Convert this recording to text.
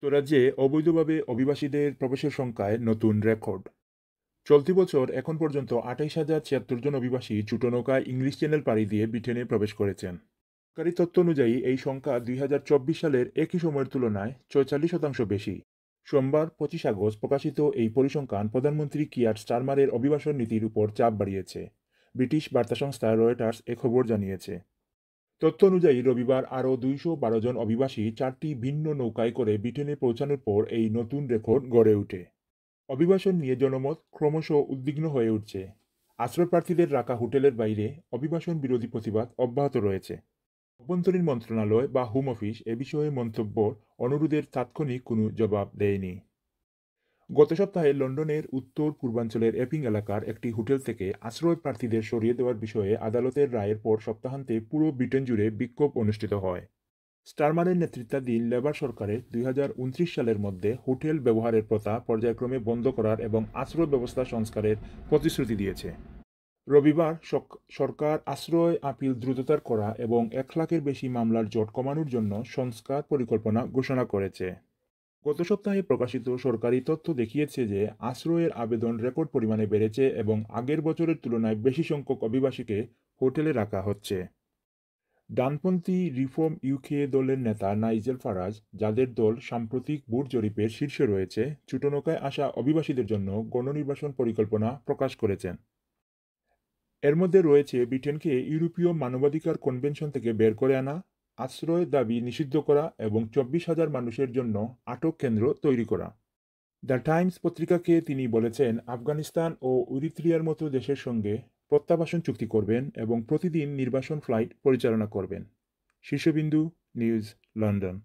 যুক্তরাজ্যে অবৈধভাবে অভিবাসীদের প্রবেশের সংখ্যায় নতুন রেকর্ড। চলতি বছর এখন পর্যন্ত ২৮,০৭৬ জন অভিবাসী ছোটনৌকায় ইংলিশ চ্যানেল পাড়ি দিয়ে ব্রিটেনে প্রবেশ করেছেন। সরকারি তথ্য অনুযায়ী এই সংখ্যা ২০২৪ সালের একই সময়ের তুলনায় ৪৬% বেশি। সোমবার ২৫ আগস্ট প্রকাশিত এই পরিসংখ্যান প্রধানমন্ত্রী কিয়ার স্টারমারের অভিবাসন নীতির উপর চাপ বাড়িয়েছে। ব্রিটিশ বার্তা সংস্থা রয়টার্স এ খবর জানিয়েছে। তথ্য অনুযায়ী রবিবার আরও ২১২ জন অভিবাসী ৪টি ভিন্ন নৌকায় করে ব্রিটেনে পৌঁছানোর পর এই নতুন রেকর্ড গড়ে ওঠে। অভিবাসন নিয়ে জনমত ক্রমশ উদ্বিগ্ন হয়ে উঠছে। আশ্রয়প্রার্থীদের রাখা হোটেলের বাইরে অভিবাসন বিরোধী প্রতিবাদ অব্যাহত রয়েছে। অভ্যন্তরীণ মন্ত্রণালয় বা হোম অফিস এ বিষয়ে মন্তব্য অনুরোধের তাৎক্ষণিক কোনো জবাব দেয়নি। গত সপ্তাহে লন্ডনের উত্তর পূর্বাঞ্চলের এপিং এলাকার একটি হোটেল থেকে আশ্রয় প্রার্থীদের সরিয়ে দেওয়ার বিষয়ে আদালতের রায়ের পর সপ্তাহান্তে পুরো ব্রিটেন জুড়ে বিক্ষোভ অনুষ্ঠিত হয়। স্টারমারের নেতৃত্বাধীন লেবার সরকারের ২০২৯ সালের মধ্যে হোটেল ব্যবহারের প্রথা পর্যায়ক্রমে বন্ধ করার এবং আশ্রয় ব্যবস্থা সংস্কারের প্রতিশ্রুতি দিয়েছে। রবিবার সরকার আশ্রয় আপিল দ্রুততর করা এবং ১ লাখের বেশি মামলার জট কমানোর জন্য সংস্কার পরিকল্পনা ঘোষণা করেছে। গত সপ্তাহে প্রকাশিত সরকারি তথ্য দেখিয়েছে যে আশ্রয়ের আবেদন রেকর্ড পরিমাণে বেড়েছে এবং আগের বছরের তুলনায় বেশি সংখ্যক অভিবাসীকে হোটেলে রাখা হচ্ছে। ডানপন্থী রিফর্ম ইউকে দলের নেতা নাইজেল ফারাজ, যাদের দল সাম্প্রতিক ভোট জরিপের শীর্ষে রয়েছে, ছোটনৌকায় আসা অভিবাসীদের জন্য গণনির্বাসন পরিকল্পনা প্রকাশ করেছেন। এর মধ্যে রয়েছে ব্রিটেনকে ইউরোপীয় মানবাধিকার কনভেনশন থেকে বের করে আনা, আশ্রয় দাবি নিষিদ্ধ করা এবং ২৪,০০০ মানুষের জন্য আটক কেন্দ্র তৈরি করা। দ্য টাইমস পত্রিকাকে তিনি বলেছেন, আফগানিস্তান ও ইরিত্রিয়ার মতো দেশের সঙ্গে প্রত্যাবাসন চুক্তি করবেন এবং প্রতিদিন নির্বাসন ফ্লাইট পরিচালনা করবেন। শীর্ষবিন্দু নিউজ, লন্ডন।